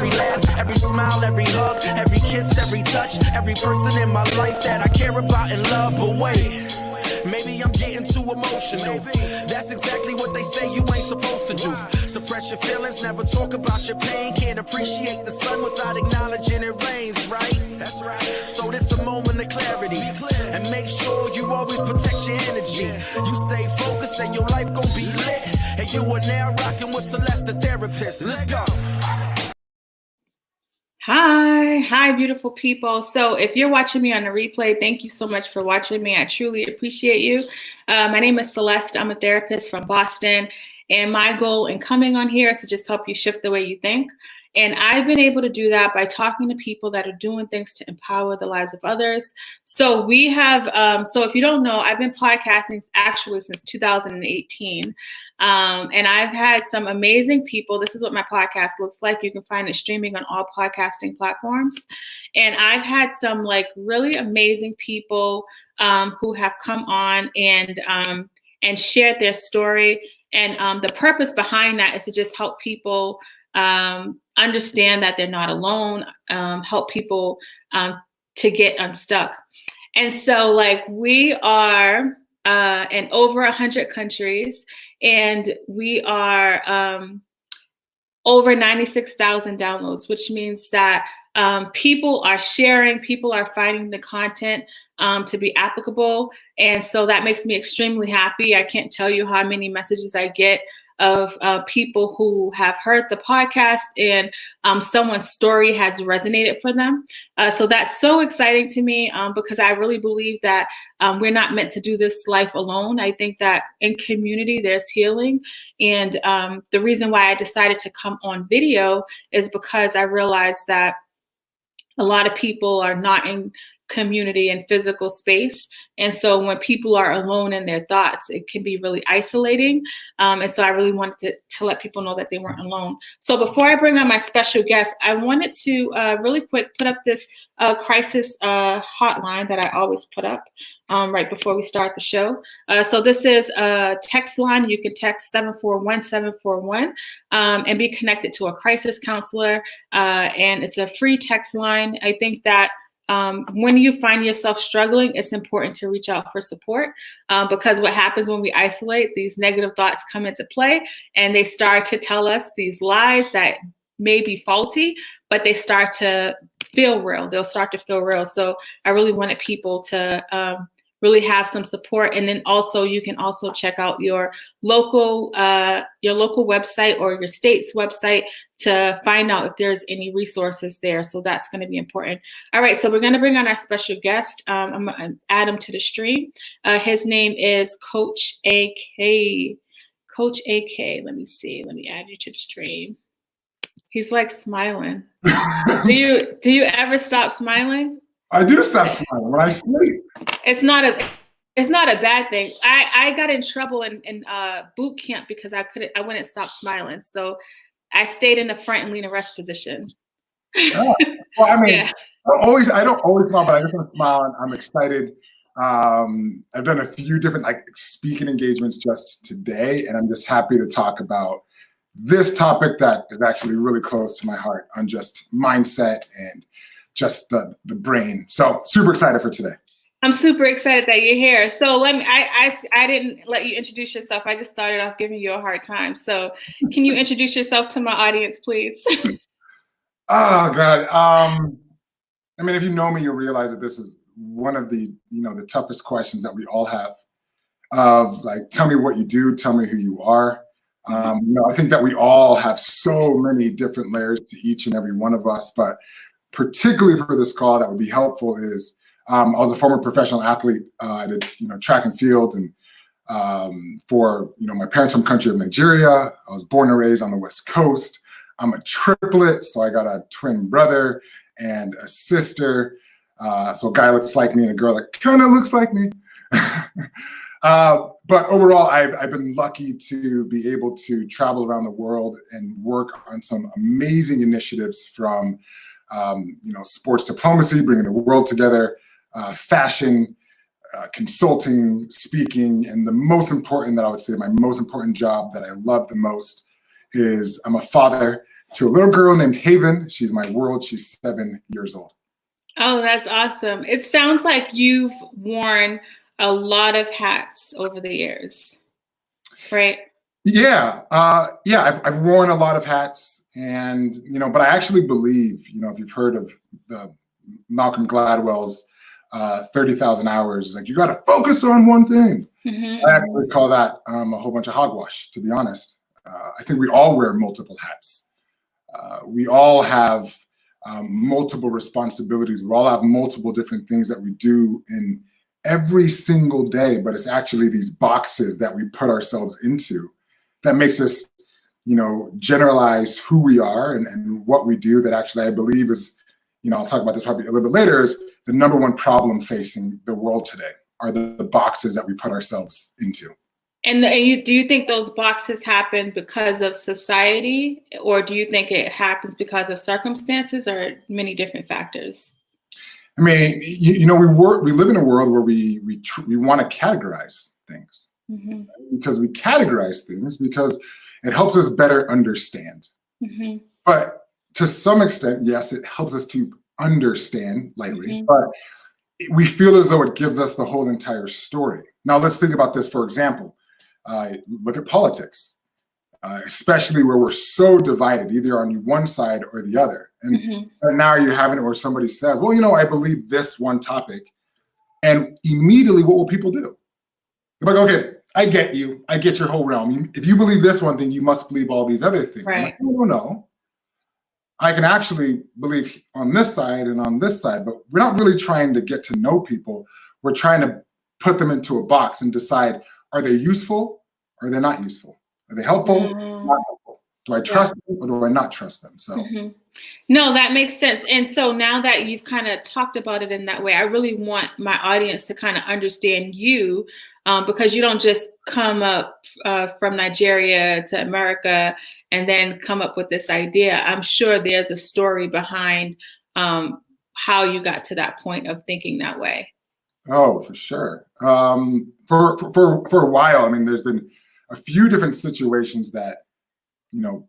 every laugh, every smile, every hug, every kiss, every touch, every person in my life that I care about and love. But wait, maybe I'm getting too emotional. That's exactly what they say you ain't supposed to do. Suppress your feelings, never talk about your pain. Can't appreciate the sun without acknowledging it rains, right? That's right. So this a moment of clarity. And make sure you always protect your energy. You stay focused and your life gon' be lit. And you are now rocking with Celeste, the therapist. Let's go. Hi, beautiful people. So if you're watching me on the replay, thank you so much for watching me. I truly appreciate you. My name is Celeste. I'm a therapist from Boston. And my goal in coming on here is to just help you shift the way you think. And I've been able to do that by talking to people that are doing things to empower the lives of others. So we have, so if you don't know, I've been podcasting actually since 2018. And I've had some amazing people. This is what my podcast looks like. You can find it streaming on all podcasting platforms. And I've had some like really amazing people who have come on and shared their story. And the purpose behind that is to just help people understand that they're not alone, help people to get unstuck. And so like we are in over 100 countries, and we are over 96,000 downloads, which means that people are sharing, people are finding the content to be applicable. And so that makes me extremely happy. I can't tell you how many messages I get of people who have heard the podcast and someone's story has resonated for them. So that's so exciting to me because I really believe that we're not meant to do this life alone. I think that in community there's healing. And the reason why I decided to come on video is because I realized that a lot of people are not in community and physical space. And so when people are alone in their thoughts, it can be really isolating. And so I really wanted to let people know that they weren't alone. So before I bring on my special guest, I wanted to really quick put up this crisis hotline that I always put up right before we start the show. So this is a text line. You can text 741-741 and be connected to a crisis counselor. And it's a free text line. I think that when you find yourself struggling, it's important to reach out for support because what happens when we isolate, these negative thoughts come into play and they start to tell us these lies that may be faulty, but they start to feel real. They'll start to feel real. So I really wanted people to really have some support. And then also you can also check out your local website or your state's website to find out if there's any resources there. So that's going to be important. All right, so we're going to bring on our special guest. I'm going to add him to the stream. His name is Coach AK. Coach AK, let me see. Let me add you to the stream. He's like smiling. Do you ever stop smiling? I do stop smiling when I sleep. It's not a bad thing. I got in trouble in boot camp because I wouldn't stop smiling. So I stayed in the front and lean and rest position. Oh, well, I mean, yeah. I don't always smile, but I just want to smile and I'm excited. I've done a few different like speaking engagements just today, and I'm just happy to talk about this topic that is actually really close to my heart on just mindset and just the brain. So super excited for today. I'm super excited that you're here. So I didn't let you introduce yourself. I just started off giving you a hard time. So can you introduce yourself to my audience, please? Oh God. I mean, if you know me, you'll realize that this is one of the toughest questions that we all have of like, tell me what you do, tell me who you are. I think that we all have so many different layers to each and every one of us, but particularly for this call that would be helpful is I was a former professional athlete. I did track and field, and for my parents from country of Nigeria. I was born and raised on the West Coast. I'm a triplet, so I got a twin brother and a sister. So a guy looks like me and a girl that kind of looks like me. But overall, I've been lucky to be able to travel around the world and work on some amazing initiatives from sports diplomacy, bringing the world together, fashion, consulting, speaking, and the most important that I would say, my most important job that I love the most is I'm a father to a little girl named Haven. She's my world. She's 7 years old. Oh, that's awesome. It sounds like you've worn a lot of hats over the years, right? Yeah, I've worn a lot of hats, and but I actually believe, if you've heard of the Malcolm Gladwell's 30,000 hours, like you got to focus on one thing. I actually call that a whole bunch of hogwash, to be honest. I think we all wear multiple hats. We all have multiple responsibilities. We all have multiple different things that we do in every single day, but it's actually these boxes that we put ourselves into that makes us, generalize who we are and what we do, that actually I believe is, I'll talk about this probably a little bit later, is the number one problem facing the world today are the boxes that we put ourselves into. And do you think those boxes happen because of society, or do you think it happens because of circumstances, or many different factors? I mean, we live in a world where we want to categorize things, because we categorize things because it helps us better understand. But to some extent, yes, it helps us to understand lightly, but we feel as though it gives us the whole entire story. Now, let's think about this, for example. Look at politics, especially where we're so divided, either on one side or the other. And now you're having it where somebody says, well, I believe this one topic. And immediately, what will people do? They're like, okay, I get you. I get your whole realm. If you believe this one thing, you must believe all these other things. Right. I'm like, no. I can actually believe on this side and on this side, but we're not really trying to get to know people. We're trying to put them into a box and decide, are they useful or are they not useful? Are they helpful or not helpful? Do I trust them or do I not trust them? So no, that makes sense. And so now that you've kind of talked about it in that way, I really want my audience to kind of understand you, because you don't just come up from Nigeria to America and then come up with this idea. I'm sure there's a story behind how you got to that point of thinking that way. Oh, for sure. For a while, I mean, there's been a few different situations that,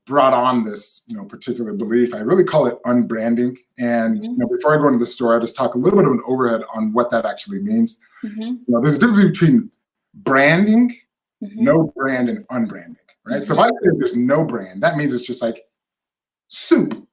brought on this, particular belief. I really call it unbranding. And before I go into the story, I'll just talk a little bit of an overhead on what that actually means. There's a difference between branding, no brand, and unbranding, right? So if I say there's no brand, that means it's just like soup,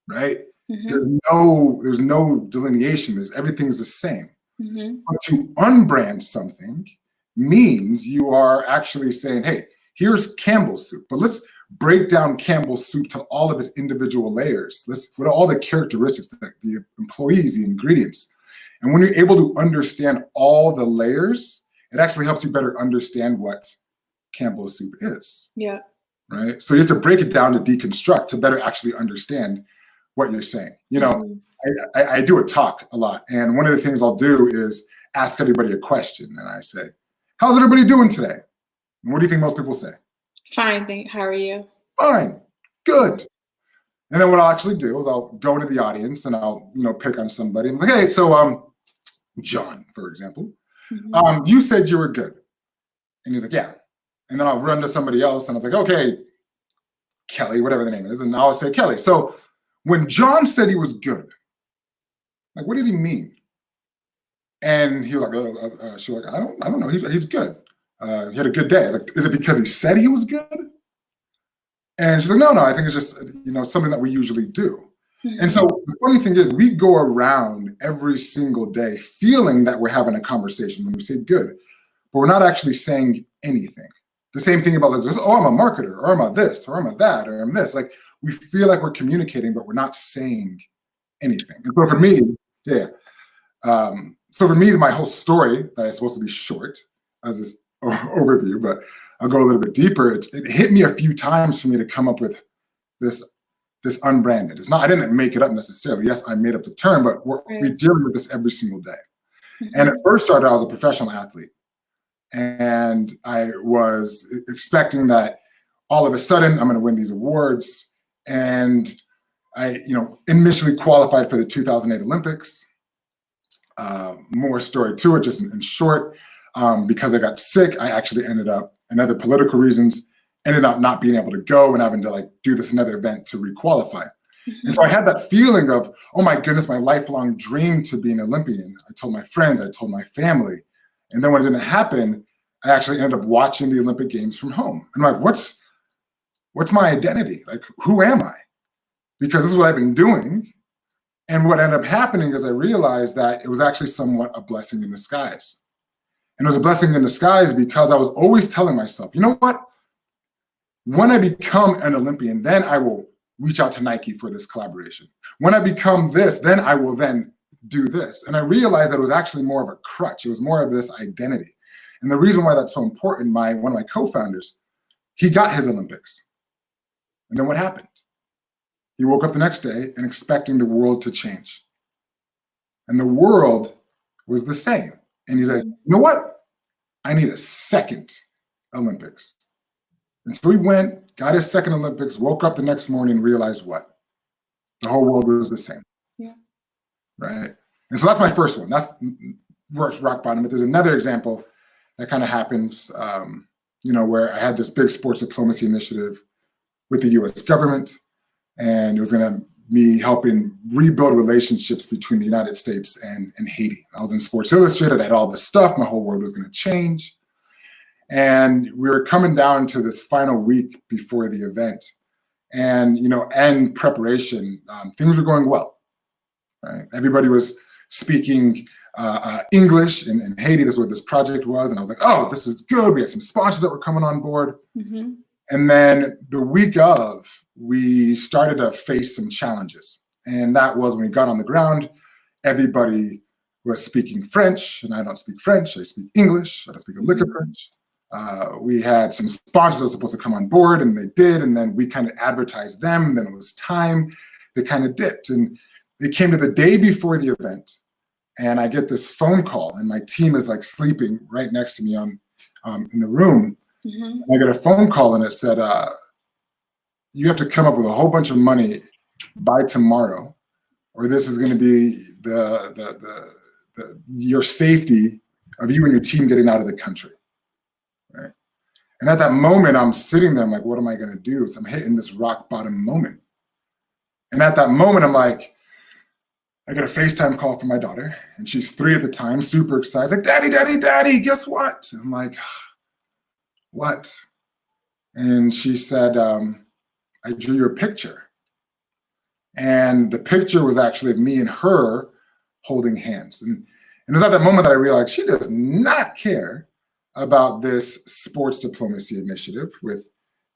right? There's no delineation. Everything's the same. But to unbrand something means you are actually saying, hey, here's Campbell's soup, but let's break down Campbell's soup to all of its individual layers. What are all the characteristics, the employees, the ingredients. And when you're able to understand all the layers, it actually helps you better understand what Campbell's soup is. Yeah. Right? So you have to break it down to deconstruct to better actually understand what you're saying. I do a talk a lot, and one of the things I'll do is ask everybody a question, and I say, how's everybody doing today? And what do you think most people say? Fine, how are you? Fine, good. And then what I'll actually do is I'll go into the audience and I'll, pick on somebody. I'm like, hey, so John, for example, you said you were good. And he's like, yeah. And then I'll run to somebody else and I was like, okay, Kelly, whatever the name is. And I'll say, Kelly, so when John said he was good, like, what did he mean? And he was like, she was like, I don't know. He's good. He had a good day. I was like, is it because he said he was good? And she's like, no, I think it's just, something that we usually do. And so the funny thing is we go around every single day feeling that we're having a conversation when we say good, but we're not actually saying anything. The same thing about like, oh, I'm a marketer, or I'm a this, or I'm a that, or I'm this. Like, we feel like we're communicating, but we're not saying anything. And so for me, so for me, my whole story that is supposed to be short as this overview, but I'll go a little bit deeper. It hit me a few times for me to come up with this unbranded. It's not, I didn't make it up necessarily. Yes, I made up the term, but we're dealing with this every single day. And it first started, I was a professional athlete. And I was expecting that all of a sudden I'm going to win these awards. And I, initially qualified for the 2008 Olympics. More story to it, just in short, because I got sick, I actually ended up, and other political reasons, ended up not being able to go and having to like do this another event to requalify. And so I had that feeling of, oh my goodness, my lifelong dream to be an Olympian. I told my friends, I told my family. And then when it didn't happen, I actually ended up watching the Olympic Games from home. I'm like, what's my identity? Like, who am I? Because this is what I've been doing. And what ended up happening is I realized that it was actually somewhat a blessing in disguise. And it was a blessing in disguise because I was always telling myself, you know what? When I become an Olympian, then I will reach out to Nike for this collaboration. When I become this, then I will then do this. And I realized that it was actually more of a crutch. It was more of this identity. And the reason why that's so important, one of my co-founders, he got his Olympics. And then what happened? He woke up the next day and expecting the world to change. And the world was the same. And he's like, you know what? I need a second Olympics. And so he went, got his second Olympics, woke up the next morning and realized what? The whole world was the same. Yeah. Right? And so that's my first one. That's rock bottom. But there's another example that kind of happens, where I had this big sports diplomacy initiative with the US government. And it was going to be helping rebuild relationships between the United States and Haiti. I was in Sports Illustrated. I had all this stuff. My whole world was going to change. And we were coming down to this final week before the event. And, and preparation, things were going well. Right? Everybody was speaking English in Haiti. This is what this project was. And I was like, oh, this is good. We had some sponsors that were coming on board. Mm-hmm. And then the week of, we started to face some challenges. And that was when we got on the ground, everybody was speaking French, and I don't speak French. I speak English. I don't speak a lick of French. We had some sponsors that were supposed to come on board, and they did. And then we kind of advertised them. And then it was time. They kind of dipped. And it came to the day before the event. And I get this phone call, and my team is like sleeping right next to me in the room. Mm-hmm. I got a phone call, and it said, you have to come up with a whole bunch of money by tomorrow, or this is going to be your safety of you and your team getting out of the country. Right? And at that moment, I'm sitting there, I'm like, what am I going to do? So I'm hitting this rock bottom moment. And at that moment, I'm like, I get a FaceTime call from my daughter, and she's 3 at the time, super excited, like, Daddy, guess what? I'm like, what? And she said, I drew you a picture. And the picture was actually me and her holding hands. And it was at that moment that I realized she does not care about this sports diplomacy initiative with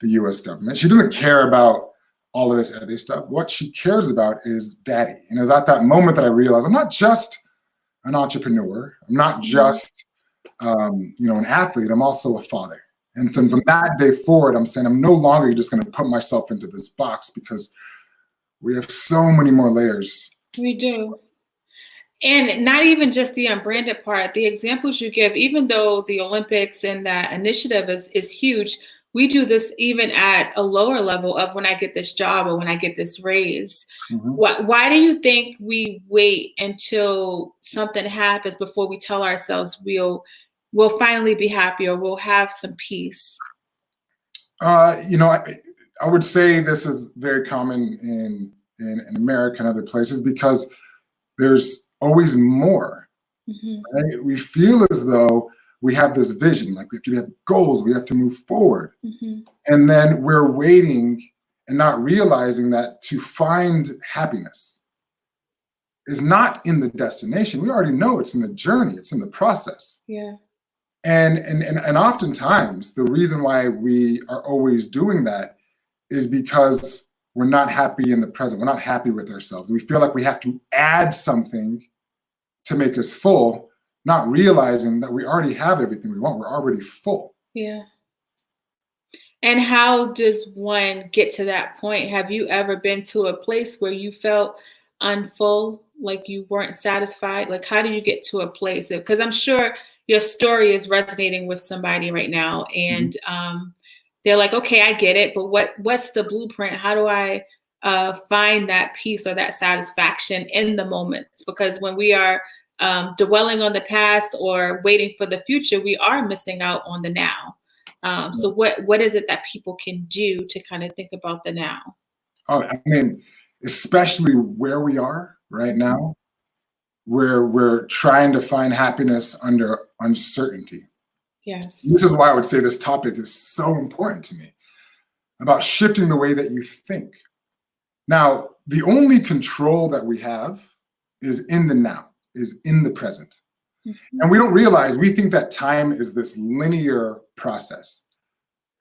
the US government. She doesn't care about all of this other stuff. What she cares about is Daddy. And it was at that moment that I realized I'm not just an entrepreneur. I'm not just an athlete. I'm also a father. And from that day forward, I'm saying I'm no longer just going to put myself into this box, because we have so many more layers. We do. And not even just the unbranded part, the examples you give, even though the Olympics and that initiative is huge, we do this even at a lower level of when I get this job or when I get this raise. Mm-hmm. Why do you think we wait until something happens before we tell ourselves we'll finally be happy or we'll have some peace? I would say this is very common in America and other places, because there's always more. Mm-hmm. Right? We feel as though we have this vision, like we have goals, we have to move forward. Mm-hmm. And then we're waiting and not realizing that to find happiness is not in the destination. We already know it's in the journey, it's in the process. Yeah. And oftentimes the reason why we are always doing that is because we're not happy in the present. We're not happy with ourselves. We feel like we have to add something to make us full, not realizing that we already have everything we want. We're already full. Yeah. And how does one get to that point? Have you ever been to a place where you felt unfull, like you weren't satisfied? Like, how do you get to a place? Because I'm sure your story is resonating with somebody right now, and they're like, okay, I get it, but what's the blueprint? How do I find that peace or that satisfaction in the moments? Because when we are dwelling on the past or waiting for the future, we are missing out on the now. So what is it that people can do to kind of think about the now? Oh, I mean, especially where we are right now, where we're trying to find happiness under uncertainty. Yes. This is why I would say this topic is so important to me, about shifting the way that you think. Now, the only control that we have is in the now, is in the present. And we don't realize, we think that time is this linear process.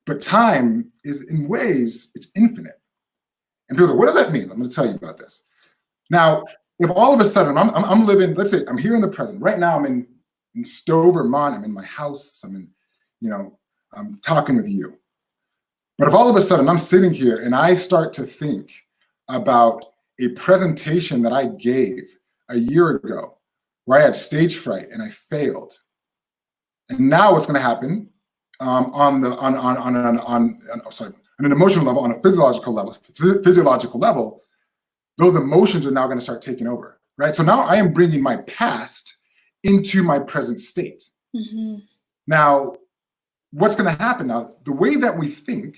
But time is, in ways, it's infinite. And people are like, what does that mean? I'm going to tell you about this. Now, if all of a sudden I'm living, let's say I'm here in the present. Right now I'm in Stowe, Vermont. I'm in my house. I'm in, I'm talking with you. But if all of a sudden I'm sitting here and I start to think about a presentation that I gave a year ago where I had stage fright and I failed. And now what's going to happen on an emotional level, on a physiological level, those emotions are now going to start taking over, right? So now I am bringing my past into my present state. Mm-hmm. Now, what's going to happen now? The way that we think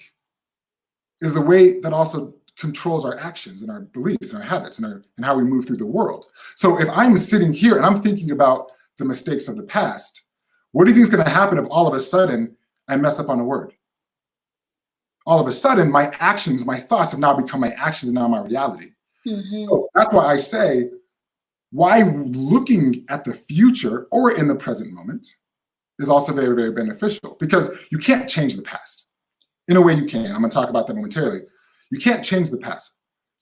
is the way that also controls our actions and our beliefs and our habits and how we move through the world. So if I'm sitting here and I'm thinking about the mistakes of the past, what do you think is going to happen if all of a sudden I mess up on a word? All of a sudden, my actions, my thoughts have now become my actions and now my reality. Mm-hmm. So that's why I say, why looking at the future or in the present moment is also very, very beneficial, because you can't change the past. In a way you can. I'm going to talk about that momentarily. You can't change the past.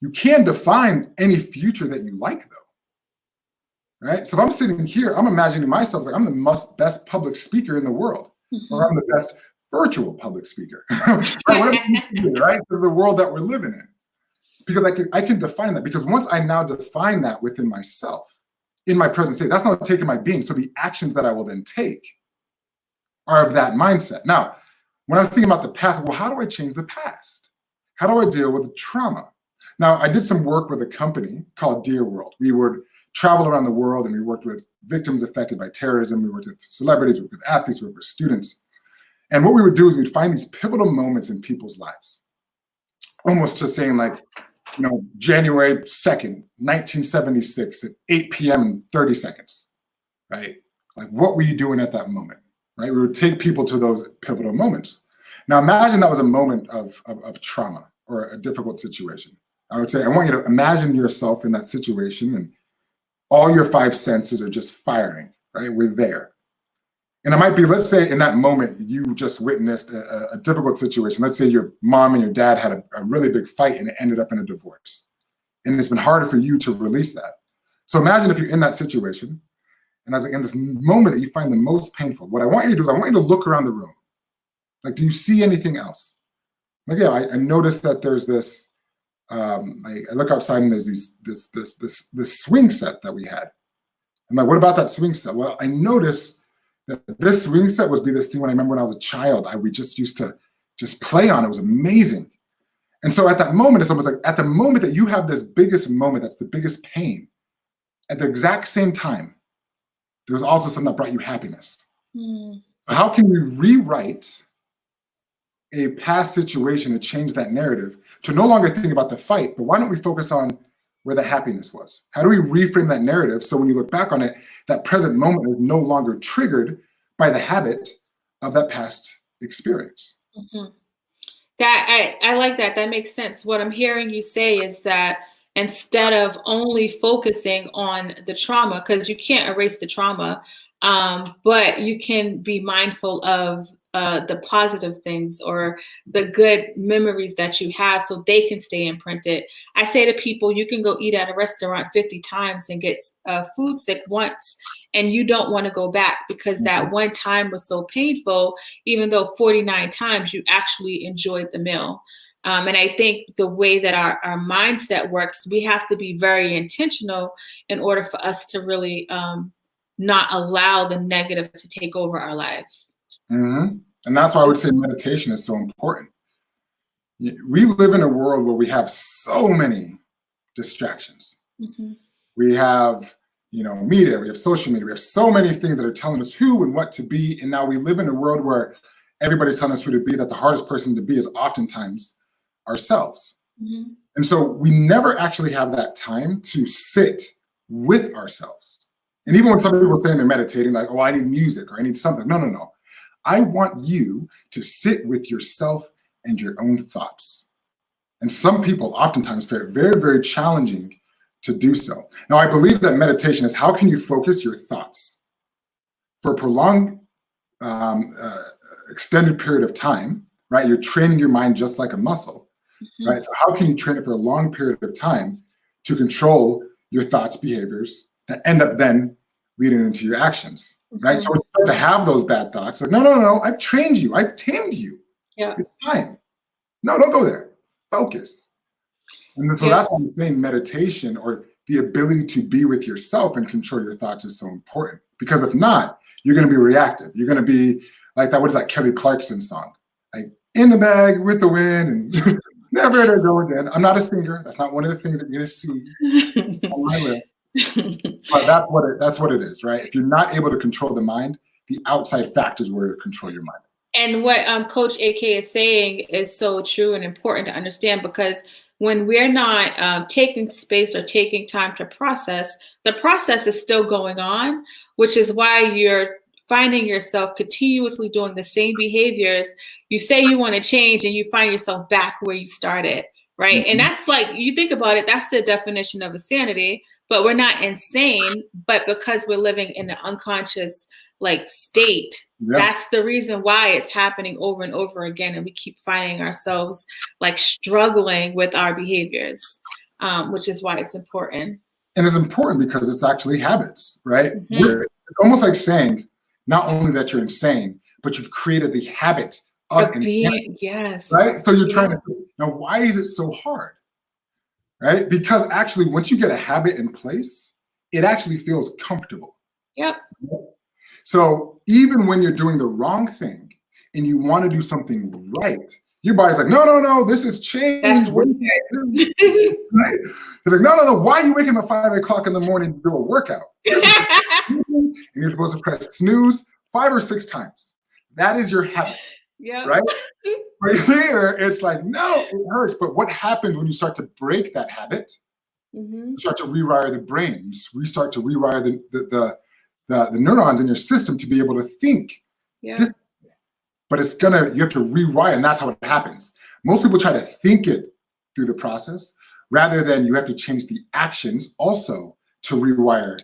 You can define any future that you like, though. Right? So if I'm sitting here, I'm imagining myself like I'm the best public speaker in the world, Mm-hmm. or I'm the best virtual public speaker, right? For the world that we're living in. Because I can define that, because once I now define that within myself, in my present state, that's not taking my being. So the actions that I will then take are of that mindset. Now, when I'm thinking about the past, well, how do I change the past? How do I deal with the trauma? Now, I did some work with a company called Dear World. We would travel around the world and we worked with victims affected by terrorism. We worked with celebrities, we worked with athletes, we worked with students. And what we would do is we'd find these pivotal moments in people's lives, almost to saying like, January 2nd, 1976 at 8 p.m. and 30 seconds, right? Like, what were you doing at that moment, right? We would take people to those pivotal moments. Now, imagine that was a moment of trauma or a difficult situation. I would say, I want you to imagine yourself in that situation and all your five senses are just firing, right? We're there. And it might be, let's say in that moment, you just witnessed a difficult situation. Let's say your mom and your dad had a really big fight and it ended up in a divorce. And it's been harder for you to release that. So imagine if you're in that situation, and in this moment that you find the most painful, what I want you to do is I want you to look around the room. Like, do you see anything else? Like, yeah, I noticed that there's this, I look outside and there's this swing set that we had. I'm like, what about that swing set? Well, I noticed that this swing set was this thing when I remember when I was a child, we just used to just play on. It was amazing. And so at that moment, it's almost like at the moment that you have this biggest moment, that's the biggest pain, at the exact same time, there was also something that brought you happiness. Mm. How can we rewrite a past situation to change that narrative to no longer think about the fight, but why don't we focus on where the happiness was? How do we reframe that narrative so when you look back on it, that present moment is no longer triggered by the habit of that past experience? Mm-hmm. That I like that. That makes sense. What I'm hearing you say is that instead of only focusing on the trauma, because you can't erase the trauma, but you can be mindful of the positive things or the good memories that you have so they can stay imprinted. I say to people, you can go eat at a restaurant 50 times and get food sick once, and you don't want to go back because that one time was so painful, even though 49 times you actually enjoyed the meal. And I think the way that our mindset works, we have to be very intentional in order for us to really not allow the negative to take over our lives. Mm-hmm. And that's why I would say meditation is so important. We live in a world where we have so many distractions. Mm-hmm. We have, media, we have social media, we have so many things that are telling us who and what to be. And now we live in a world where everybody's telling us who to be, that the hardest person to be is oftentimes ourselves. Mm-hmm. And so we never actually have that time to sit with ourselves. And even when some people say they're meditating, like, oh, I need music or I need something. No, no, no. I want you to sit with yourself and your own thoughts. And some people oftentimes find it very, very challenging to do so. Now, I believe that meditation is how can you focus your thoughts for a prolonged, extended period of time, right? You're training your mind just like a muscle, Mm-hmm. right? So how can you train it for a long period of time to control your thoughts, behaviors that end up then leading into your actions, right? So when you start to have those bad thoughts, like, no, no, no, I've trained you, I've tamed you. Yeah. It's time. No, don't go there. Focus. And so that's why I'm saying meditation, or the ability to be with yourself and control your thoughts, is so important. Because if not, you're going to be reactive. You're going to be like that. What is that Kelly Clarkson song? Like, in the bag with the wind and never to go again. I'm not a singer. That's not one of the things that you're going to see on my list. But that's what it is, right? If you're not able to control the mind, the outside factors will control your mind. And what Coach AK is saying is so true and important to understand, because when we're not taking space or taking time to process, the process is still going on, which is why you're finding yourself continuously doing the same behaviors. You say you want to change and you find yourself back where you started, right? Mm-hmm. And that's like, you think about it, that's the definition of insanity. But we're not insane, but because we're living in an unconscious like state, that's the reason why it's happening over and over again. And we keep finding ourselves like struggling with our behaviors, which is why it's important. And it's important because it's actually habits, right? Mm-hmm. It's almost like saying, not only that you're insane, but you've created the habit of being, yes. Right? So you're trying to, now why is it so hard? Right? Because actually, once you get a habit in place, it actually feels comfortable. Yep. So even when you're doing the wrong thing and you want to do something right, your body's like, no, no, no, this is change. That's right? It's like, no, no, no, why are you waking up at 5 o'clock in the morning to do a workout? And you're supposed to press snooze 5 or 6 times. That is your habit. Yeah. Right? Right here, it's like, no, it hurts. But what happens when you start to break that habit? Mm-hmm. You start to rewire the brain. You start to rewire the neurons in your system to be able to think differently. But you have to rewire, and that's how it happens. Most people try to think it through the process rather than you have to change the actions also to rewire.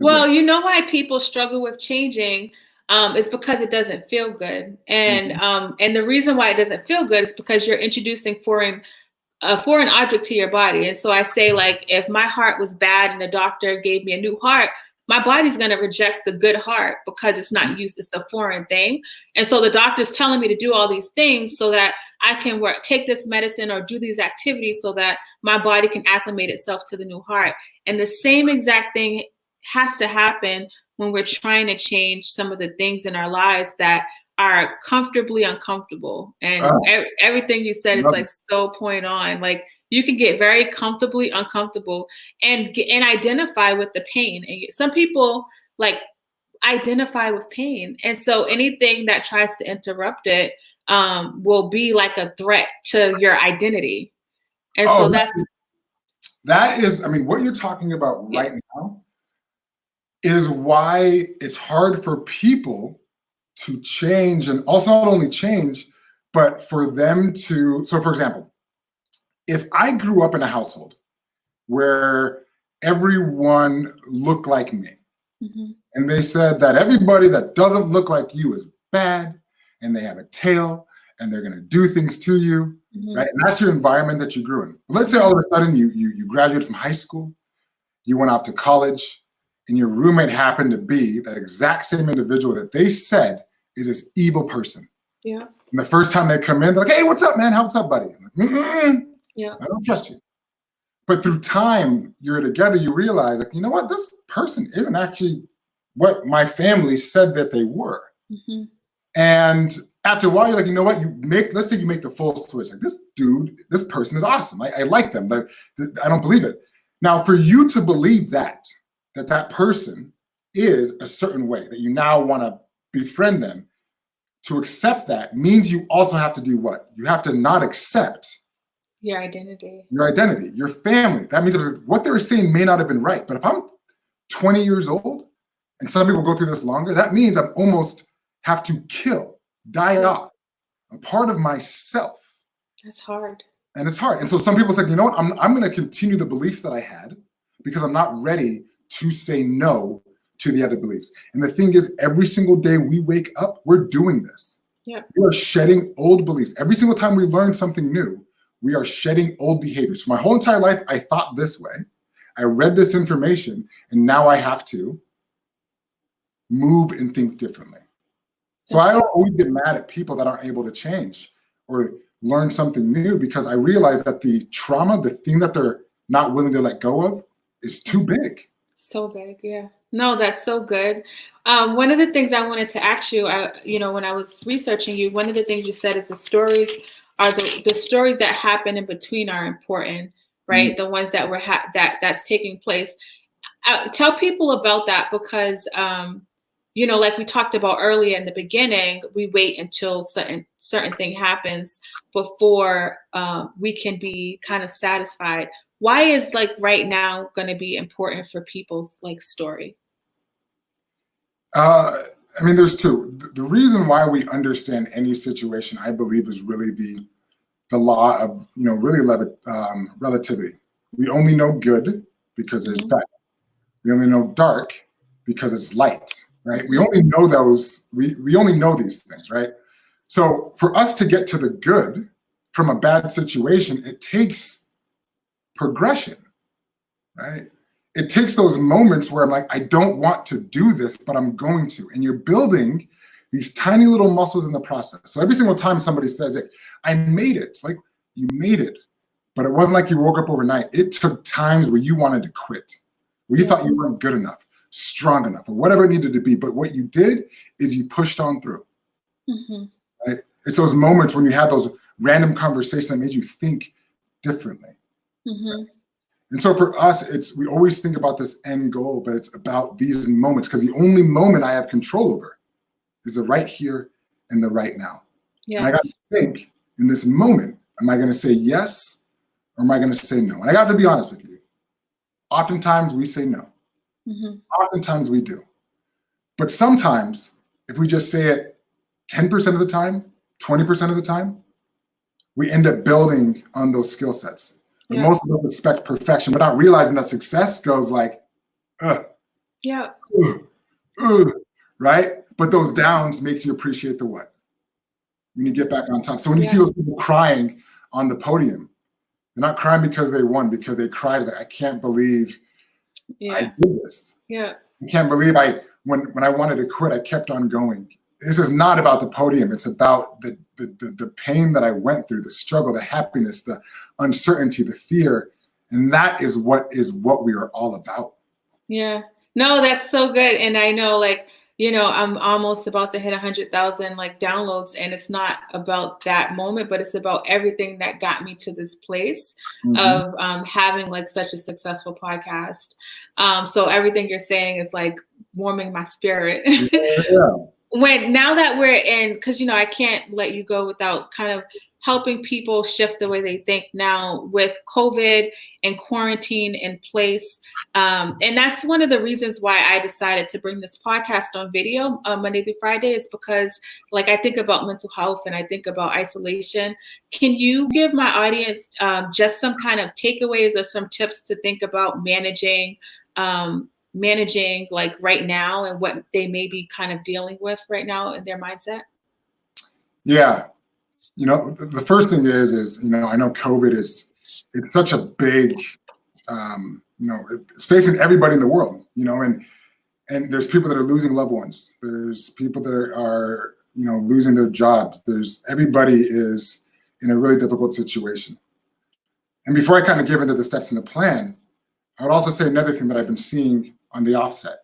Well, you know why people struggle with changing is because it doesn't feel good. And and the reason why it doesn't feel good is because you're introducing a foreign object to your body. And so I say, like, if my heart was bad and the doctor gave me a new heart, my body's going to reject the good heart because it's not used. It's a foreign thing. And so the doctor's telling me to do all these things so that I can take this medicine or do these activities so that my body can acclimate itself to the new heart. And the same exact thing has to happen when we're trying to change some of the things in our lives that are comfortably uncomfortable. And everything you said is like so point on. Like, you can get very comfortably uncomfortable and identify with the pain. And some people like identify with pain. And so anything that tries to interrupt it will be like a threat to your identity. And so that is, I mean, what you're talking about right now is why it's hard for people to change, and also not only change, but for them to, so for example, if I grew up in a household where everyone looked like me, and they said that everybody that doesn't look like you is bad, and they have a tail, and they're gonna do things to you, right? And that's your environment that you grew in. But let's say all of a sudden you graduated from high school, you went off to college, and your roommate happened to be that exact same individual that they said is this evil person. Yeah. And the first time they come in, they're like, hey, what's up, man? What's up, buddy? I'm like, yeah. I don't trust you. But through time, you're together, you realize, like, you know what? This person isn't actually what my family said that they were. And after a while, you're like, you know what? Let's say you make the full switch. Like, this person is awesome. I like them. Like, I don't believe it. Now, for you to believe that person is a certain way, that you now want to befriend them, to accept that means you also have to do what? You have to not accept your identity, your family. That means what they were saying may not have been right. But if I'm 20 years old, and some people go through this longer, that means I almost have to die off a part of myself. That's hard. And it's hard. And so some people say, you know what, I'm going to continue the beliefs that I had because I'm not ready to say no to the other beliefs. And the thing is, every single day we wake up, we're doing this. Yeah. We are shedding old beliefs. Every single time we learn something new, we are shedding old behaviors. For my whole entire life, I thought this way. I read this information, and now I have to move and think differently. So I don't always get mad at people that aren't able to change or learn something new, because I realize that the trauma, the thing that they're not willing to let go of, is too big. So big, yeah. No, that's so good. One of the things I wanted to ask you, when I was researching you, one of the things you said is the stories are the stories that happen in between are important, right? Mm-hmm. The ones that were that's taking place. Tell people about that, because like we talked about earlier in the beginning, we wait until certain thing happens before we can be kind of satisfied. Why is like right now going to be important for people's like story? I mean, there's two. The reason why we understand any situation, I believe, is really the law of really relativity. We only know good because there's bad. We only know dark because it's light, right? We only know those. We only know these things, right? So for us to get to the good from a bad situation, it takes progression, right? It takes those moments where I'm like, I don't want to do this, but I'm going to. And you're building these tiny little muscles in the process. So every single time somebody says, hey, I made it, it's like, you made it. But it wasn't like you woke up overnight. It took times where you wanted to quit, where you thought you weren't good enough, strong enough, or whatever it needed to be. But what you did is you pushed on through. Mm-hmm. Right? It's those moments when you had those random conversations that made you think differently. Mm-hmm. Right? And so for us, we always think about this end goal, but it's about these moments, because the only moment I have control over is the right here and the right now. Yeah. And I got to think in this moment, am I going to say yes or am I going to say no? And I got to be honest with you. Oftentimes we say no. Mm-hmm. Oftentimes we do. But sometimes if we just say it 10% of the time, 20% of the time, we end up building on those skill sets. But most of us expect perfection, but not realizing that success goes like, right? But those downs makes you appreciate the what? When you get back on top. So when you see those people crying on the podium, they're not crying because they won, because they cried like, I can't believe I did this. Yeah. I can't believe when I wanted to quit, I kept on going. This is not about the podium. It's about the pain that I went through, the struggle, the happiness, the uncertainty, the fear. And that is what we are all about. Yeah. No, that's so good. And I know, I'm almost about to hit 100,000 downloads, and it's not about that moment, but it's about everything that got me to this place of having such a successful podcast. So everything you're saying is warming my spirit. Yeah. Now that we're in, because I can't let you go without kind of helping people shift the way they think now with COVID and quarantine in place. And that's one of the reasons why I decided to bring this podcast on video Monday through Friday, is because I think about mental health and I think about isolation. Can you give my audience just some kind of takeaways or some tips to think about managing right now and what they may be kind of dealing with right now in their mindset? Yeah. The first thing is I know COVID it's such a big, it's facing everybody in the world, and there's people that are losing loved ones. There's people that are losing their jobs. Everybody is in a really difficult situation. And before I kind of give into the steps in the plan, I would also say another thing that I've been seeing on the offset.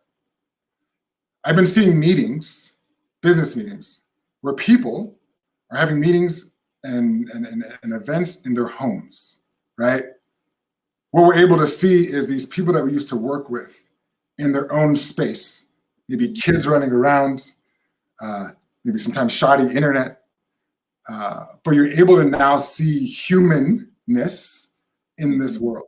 I've been seeing business meetings, where people are having meetings and events in their homes, right? What we're able to see is these people that we used to work with in their own space, maybe kids running around, maybe sometimes shoddy internet, but you're able to now see humanness in this world.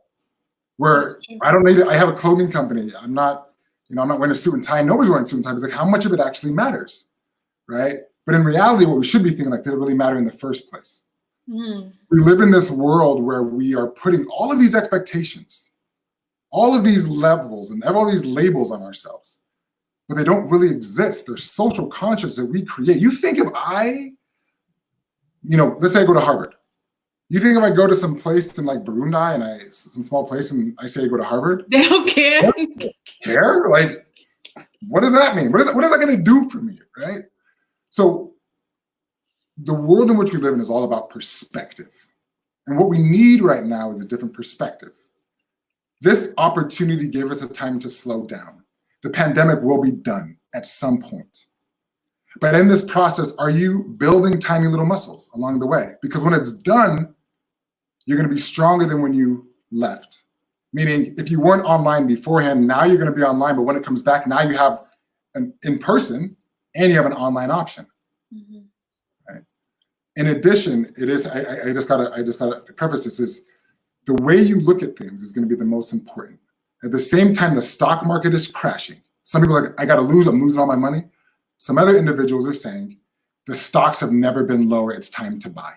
Where I don't need it. I have a clothing company. I'm not wearing a suit and tie. Nobody's wearing a suit and tie. It's like, how much of it actually matters, right? But in reality, what we should be thinking, like, did it really matter in the first place? We live in this world where we are putting all of these expectations, all of these levels, and all these labels on ourselves, but they don't really exist. They're social constructs that we create. You think if let's say I go to Harvard. You think if I go to some place in like Burundi and some small place and I say I go to Harvard? They don't care. Care? Like, what does that mean? What is that going to do for me, right? So the world in which we live in is all about perspective. And what we need right now is a different perspective. This opportunity gave us a time to slow down. The pandemic will be done at some point. But in this process, are you building tiny little muscles along the way? Because when it's done, you're going to be stronger than when you left. Meaning, if you weren't online beforehand, now you're going to be online. But when it comes back, now you have an in-person and you have an online option. Right? In addition, it is. I just gotta preface this: is the way you look at things is going to be the most important. At the same time, the stock market is crashing. Some people are like, I got to lose. I'm losing all my money. Some other individuals are saying the stocks have never been lower. It's time to buy.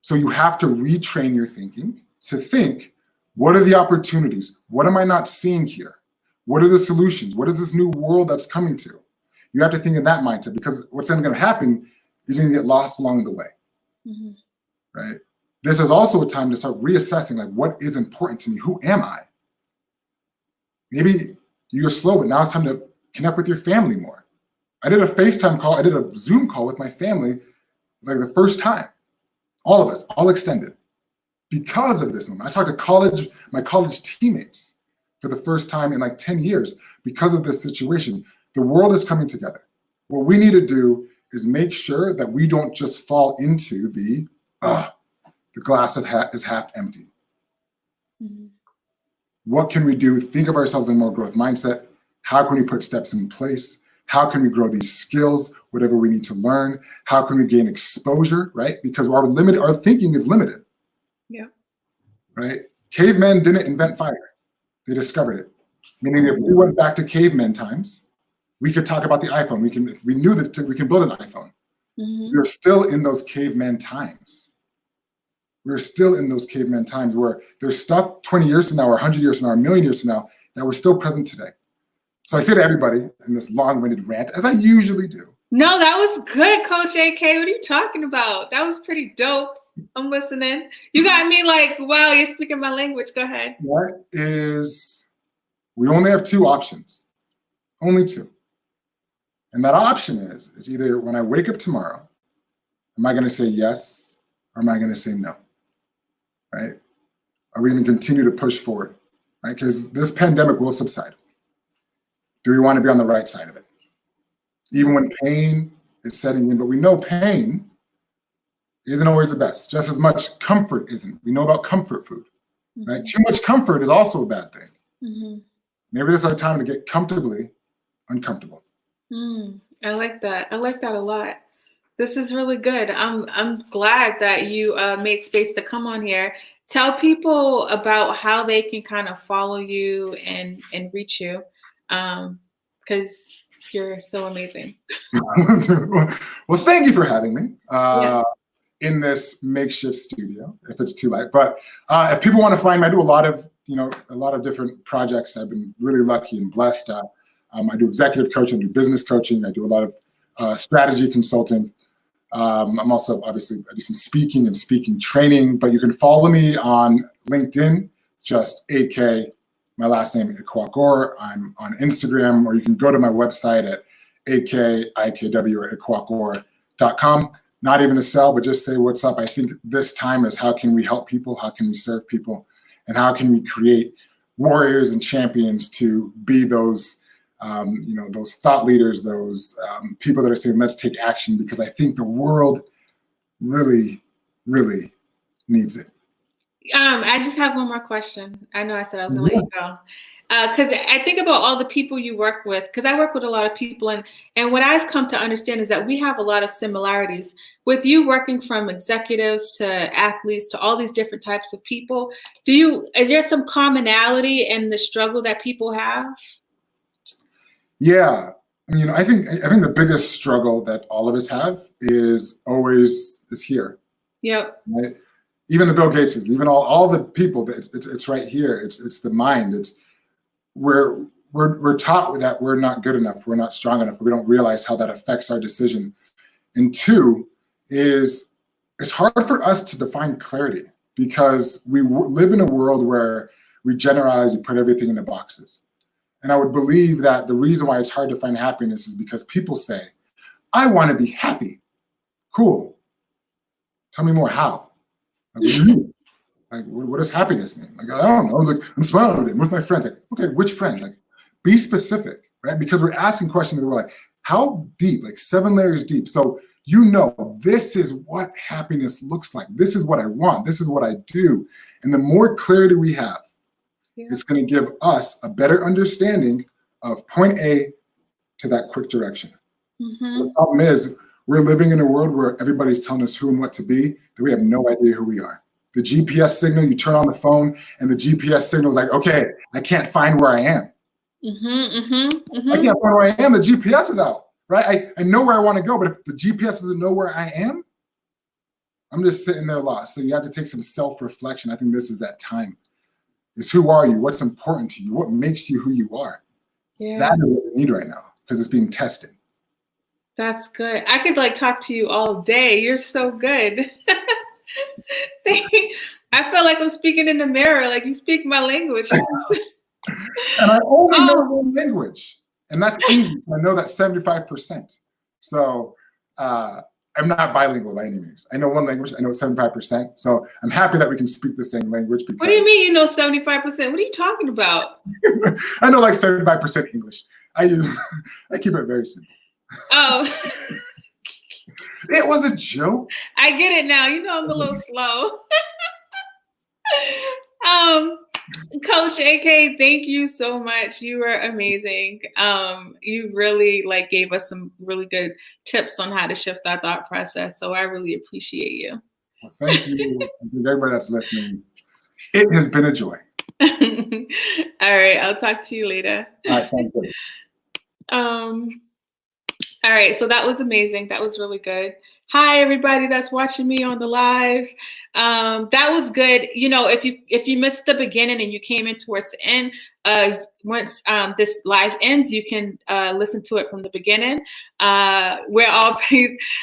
So you have to retrain your thinking to think, what are the opportunities? What am I not seeing here? What are the solutions? What is this new world that's coming to? You have to think in that mindset, because what's then going to happen is you're going to get lost along the way, right? This is also a time to start reassessing, like, what is important to me? Who am I? Maybe you're slow, but now it's time to connect with your family more. I did a FaceTime call. I did a Zoom call with my family, like the first time. All of us, all extended, because of this moment. I talked to my college teammates for the first time in like 10 years because of this situation. The world is coming together. What we need to do is make sure that we don't just fall into the glass is half empty. What can we do? Think of ourselves in a more growth mindset. How can we put steps in place? How can we grow these skills, whatever we need to learn? How can we gain exposure, right? Because our thinking is limited. Yeah. Right? Cavemen didn't invent fire. They discovered it. Meaning if we went back to caveman times, we could talk about the iPhone. We knew that we can build an iPhone. We're still in those caveman times. We're still in those caveman times where there's stuff 20 years from now, or 100 years from now, or a million years from now, that we're still present today. So I say to everybody in this long-winded rant, as I usually do. No, that was good, Coach AK. What are you talking about? That was pretty dope. I'm listening. You got me like, wow, you're speaking my language. Go ahead. We only have two options. Only two. And that option is either when I wake up tomorrow, am I going to say yes, or am I going to say no? Right? Are we going to continue to push forward? Right? Because this pandemic will subside. Do we want to be on the right side of it? Even when pain is setting in, but we know pain isn't always the best. Just as much comfort isn't. We know about comfort food, right? Too much comfort is also a bad thing. Maybe this is our time to get comfortably uncomfortable. I like that. I like that a lot. This is really good. I'm glad that you made space to come on here. Tell people about how they can kind of follow you and reach you. Because you're so amazing. Well, thank you for having me in this makeshift studio, if it's too light. But if people want to find me, I do a lot of different projects. I've been really lucky and blessed. I do executive coaching, I do business coaching, I do a lot of strategy consulting. I'm also, obviously, I do some speaking and speaking training, but you can follow me on LinkedIn, just AK, my last name, Ikwuakor. I'm on Instagram, or you can go to my website at AKIKW or Ikwuakor.com. Not even to sell, but just say what's up. I think this time is, how can we help people? How can we serve people? And how can we create warriors and champions to be those, those thought leaders, those people that are saying, let's take action, because I think the world really, really needs it. I just have one more question. I know I said I was gonna let you go. Because I think about all the people you work with, because I work with a lot of people, and what I've come to understand is that we have a lot of similarities. With you working from executives to athletes to all these different types of people, is there some commonality in the struggle that people have? Yeah. I think the biggest struggle that all of us have is here. Yep. Right? Even the Bill Gateses, even all the people, it's right here. It's the mind. We're taught that we're not good enough, we're not strong enough, but we don't realize how that affects our decision. And two is it's hard for us to define clarity because we live in a world where we generalize, we put everything into boxes. And I would believe that the reason why it's hard to find happiness is because people say, I want to be happy. Cool. Tell me more how. Like, what do you mean? Like, what does happiness mean? Like, I don't know. Like, I'm smiling with my friends. Like, okay, which friends? Like, be specific, right? Because we're asking questions that we're like, how deep? Like 7 layers deep. So this is what happiness looks like. This is what I want. This is what I do. And the more clarity we have, it's going to give us a better understanding of point A to that quick direction. Mm-hmm. The problem is we're living in a world where everybody's telling us who and what to be, that we have no idea who we are. The GPS signal, you turn on the phone and the GPS signal is like, okay, I can't find where I am. Mm-hmm, mm-hmm, mm-hmm. I can't find where I am. The GPS is out, right? I know where I want to go, but if the GPS doesn't know where I am, I'm just sitting there lost. So you have to take some self-reflection. I think this is that time. Is who are you? What's important to you? What makes you who you are? Yeah. That is what we need right now because it's being tested. That's good. I could talk to you all day. You're so good. I feel like I'm speaking in the mirror, like you speak my language. And I only know one language, and that's English. I know that 75%. So I'm not bilingual by any means. I know one language. I know 75%. So I'm happy that we can speak the same language. Because what do you mean you know 75%? What are you talking about? I know like 75% English. I keep it very simple. Oh. It was a joke. I get it now. I'm a little slow. Coach AK, thank you so much. You were amazing. You really gave us some really good tips on how to shift our thought process. So I really appreciate you. Well, thank you. Everybody that's listening. It has been a joy. All right. I'll talk to you later. All right. Sounds good. All right, so that was amazing. That was really good. Hi, everybody that's watching me on the live. That was good. If you missed the beginning and you came in towards the end, once this live ends, you can listen to it from the beginning. We're all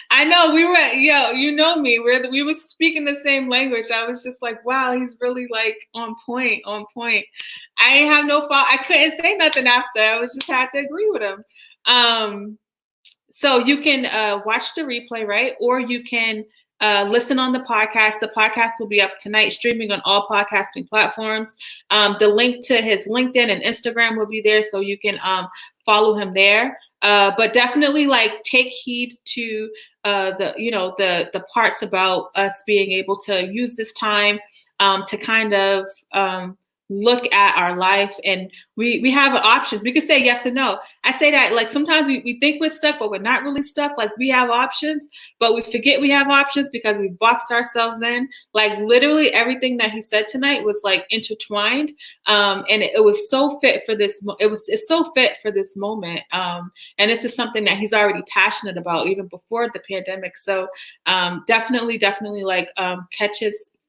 I know we were, you know me. We were speaking the same language. I was just like, wow, he's really on point. I ain't have no fault. I couldn't say nothing after. I was just had to agree with him. So you can watch the replay, right? Or you can listen on the podcast. The podcast will be up tonight, streaming on all podcasting platforms. The link to his LinkedIn and Instagram will be there, so you can follow him there. But definitely take heed to the parts about us being able to use this time to kind of look at our life, and we have options. We can say yes or no. I say that sometimes we think we're stuck, but we're not really stuck. We have options, but we forget we have options because we've boxed ourselves in. Literally everything that he said tonight was intertwined, and it was so fit for this. It's so fit for this moment, and this is something that he's already passionate about even before the pandemic. So definitely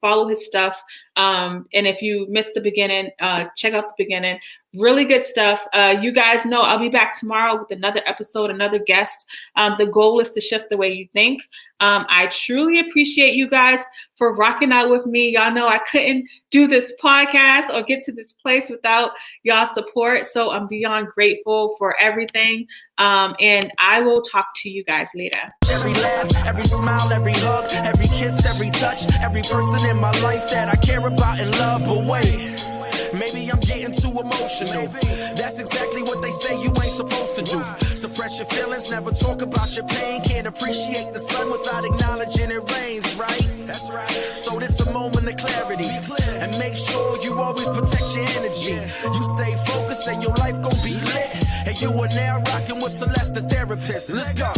follow his stuff. And if you missed the beginning, check out the beginning. Really good stuff. You guys know I'll be back tomorrow with another episode, another guest. The goal is to shift the way you think. I truly appreciate you guys for rocking out with me. Y'all know I couldn't do this podcast or get to this place without y'all support. So I'm beyond grateful for everything. And I will talk to you guys later. Every laugh, every smile, every hug, every kiss, every touch, every person in my life that I care about and love. But wait, maybe I'm getting too emotional. That's exactly what they say you ain't supposed to do. Suppress your feelings, never talk about your pain. Can't appreciate the sun without acknowledging it rains, right? That's right. So this a moment of clarity, and make sure you you always protect your energy. You stay focused and your life gon' be lit. And you are now rocking with Celeste, the therapist. Let's go.